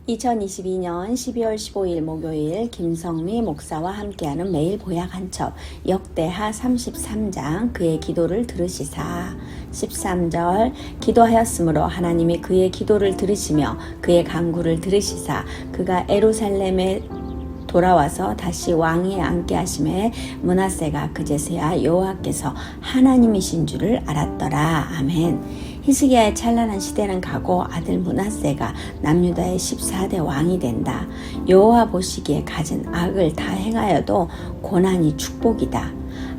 2022년 12월 15일 목요일 김성미 목사와 함께하는 매일 보약 한 첩 역대하 33장 그의 기도를 들으시사 13절 기도하였으므로 하나님이 그의 기도를 들으시며 그의 간구를 들으시사 그가 예루살렘에 돌아와서 다시 왕위에 앉게 하심에 므낫세가 그제서야 여호와께서 하나님이신 줄을 알았더라. 아멘. 히스기야의 찬란한 시대는 가고 아들 므낫세가 남유다의 14대 왕이 된다. 여호와 보시기에 가진 악을 다 행하여도 고난이 축복이다.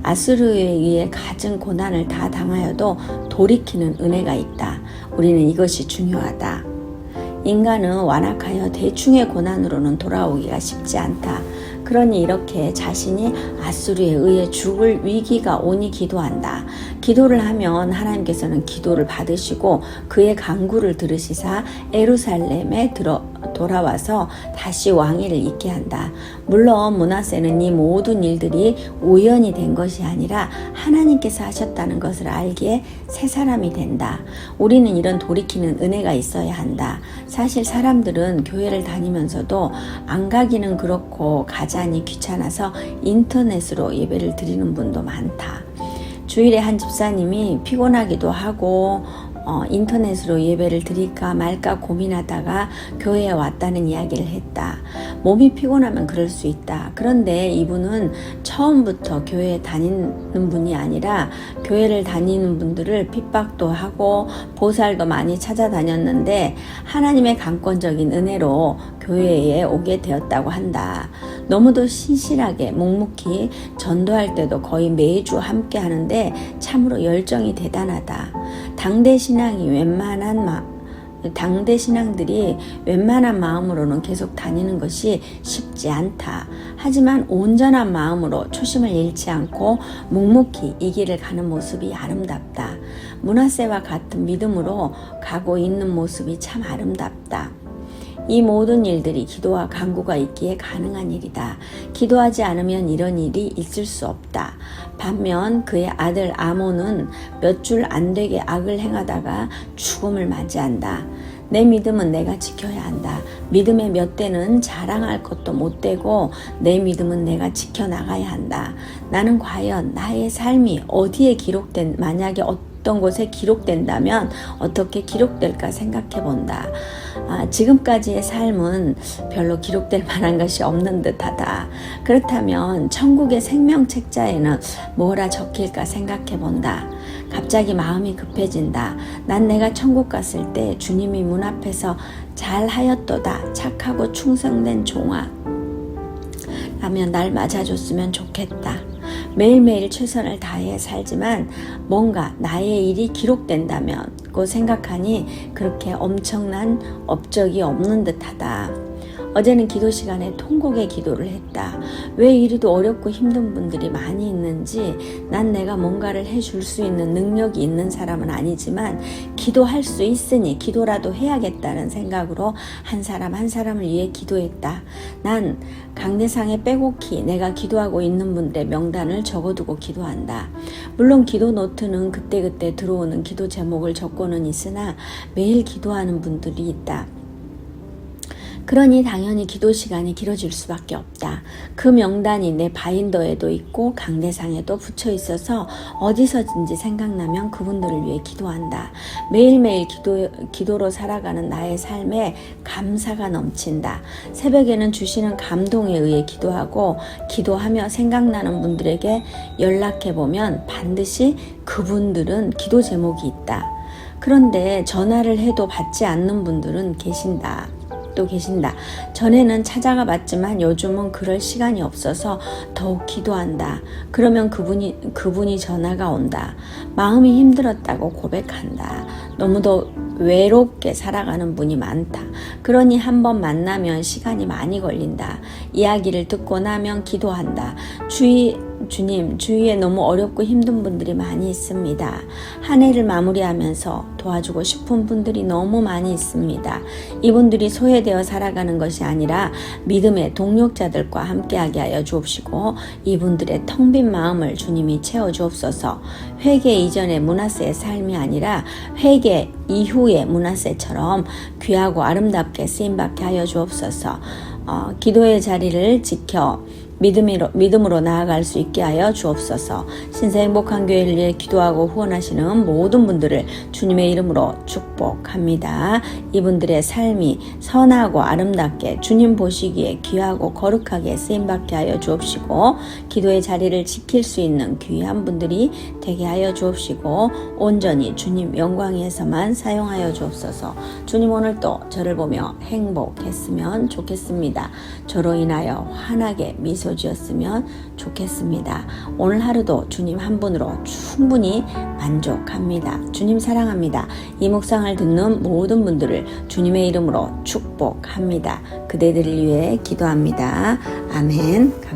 아수르에 의해 가진 고난을 다 당하여도 돌이키는 은혜가 있다. 우리는 이것이 중요하다. 인간은 완악하여 대충의 고난으로는 돌아오기가 쉽지 않다. 그러니 이렇게 자신이 아수르에 의해 죽을 위기가 오니 기도한다. 기도를 하면 하나님께서는 기도를 받으시고 그의 간구를 들으시사 예루살렘에 돌아와서 다시 왕위를 잇게 한다. 물론 므낫세는 이 모든 일들이 우연이 된 것이 아니라 하나님께서 하셨다는 것을 알기에 새 사람이 된다. 우리는 이런 돌이키는 은혜가 있어야 한다. 사실 사람들은 교회를 다니면서도 안 가기는 그렇고 가자니 귀찮아서 인터넷으로 예배를 드리는 분도 많다. 주일에 한 집사님이 피곤하기도 하고 인터넷으로 예배를 드릴까 말까 고민하다가 교회에 왔다는 이야기를 했다. 몸이 피곤하면 그럴 수 있다. 그런데 이분은 처음부터 교회에 다니는 분이 아니라 교회를 다니는 분들을 핍박도 하고 보살도 많이 찾아다녔는데 하나님의 강권적인 은혜로 교회에 오게 되었다고 한다. 너무도 신실하게 묵묵히 전도할 때도 거의 매주 함께 하는데 참으로 열정이 대단하다. 당대 신앙들이 웬만한 마음으로는 계속 다니는 것이 쉽지 않다. 하지만 온전한 마음으로 초심을 잃지 않고 묵묵히 이 길을 가는 모습이 아름답다. 므낫세와 같은 믿음으로 가고 있는 모습이 참 아름답다. 이 모든 일들이 기도와 간구가 있기에 가능한 일이다. 기도하지 않으면 이런 일이 있을 수 없다. 반면 그의 아들 아몬은 몇 줄 안 되게 악을 행하다가 죽음을 맞이한다. 내 믿음은 내가 지켜야 한다. 믿음의 몇 대는 자랑할 것도 못 되고 내 믿음은 내가 지켜나가야 한다. 나는 과연 나의 삶이 어디에 만약에 어떤 곳에 기록된다면 어떻게 기록될까 생각해 본다. 지금까지의 삶은 별로 기록될 만한 것이 없는 듯하다. 그렇다면 천국의 생명책자에는 뭐라 적힐까 생각해 본다. 갑자기 마음이 급해진다. 난 내가 천국 갔을 때 주님이 문 앞에서 잘하였도다 착하고 충성된 종아 라면 날 맞아줬으면 좋겠다. 매일매일 최선을 다해 살지만 뭔가 나의 일이 기록된다면 고 생각하니 그렇게 엄청난 업적이 없는 듯하다. 어제는 기도 시간에 통곡의 기도를 했다. 왜 이리도 어렵고 힘든 분들이 많이 있는지 난 내가 뭔가를 해줄 수 있는 능력이 있는 사람은 아니지만 기도할 수 있으니 기도라도 해야겠다는 생각으로 한 사람 한 사람을 위해 기도했다. 난 강대상에 빼곡히 내가 기도하고 있는 분들의 명단을 적어두고 기도한다. 물론 기도 노트는 그때그때 들어오는 기도 제목을 적고는 있으나 매일 기도하는 분들이 있다. 그러니 당연히 기도 시간이 길어질 수밖에 없다. 그 명단이 내 바인더에도 있고 강대상에도 붙여 있어서 어디서든지 생각나면 그분들을 위해 기도한다. 매일매일 기도로 살아가는 나의 삶에 감사가 넘친다. 새벽에는 주시는 감동에 의해 기도하고 기도하며 생각나는 분들에게 연락해보면 반드시 그분들은 기도 제목이 있다. 그런데 전화를 해도 받지 않는 분들은 계신다. 전에는 찾아가 봤지만 요즘은 그럴 시간이 없어서 더욱 기도한다. 그러면 그분이 전화가 온다. 마음이 힘들었다고 고백한다. 너무도 외롭게 살아가는 분이 많다. 그러니 한번 만나면 시간이 많이 걸린다. 이야기를 듣고 나면 기도한다. 주님, 주위에 너무 어렵고 힘든 분들이 많이 있습니다. 한 해를 마무리하면서 도와주고 싶은 분들이 너무 많이 있습니다. 이분들이 소외되어 살아가는 것이 아니라 믿음의 동력자들과 함께하게 하여 주옵시고 이분들의 텅 빈 마음을 주님이 채워 주옵소서. 회개 이전의 므낫세의 삶이 아니라 회개 이후의 므낫세처럼 귀하고 아름답게 쓰임받게 하여 주옵소서. 기도의 자리를 지켜 믿음으로 나아갈 수 있게 하여 주옵소서. 신사 행복한 교회를 위해 기도하고 후원하시는 모든 분들을 주님의 이름으로 축복합니다. 이분들의 삶이 선하고 아름답게 주님 보시기에 귀하고 거룩하게 쓰임받게 하여 주옵시고 기도의 자리를 지킬 수 있는 귀한 분들이 되게 하여 주옵시고 온전히 주님 영광에서만 사용하여 주옵소서. 주님, 오늘도 저를 보며 행복했으면 좋겠습니다. 저로 인하여 환하게 미소 지었으면 좋겠습니다. 오늘 하루도 주님 한 분으로 충분히 만족합니다. 주님 사랑합니다. 이 묵상을 듣는 모든 분들을 주님의 이름으로 축복합니다. 그대들을 위해 기도합니다. 아멘. 감사합니다.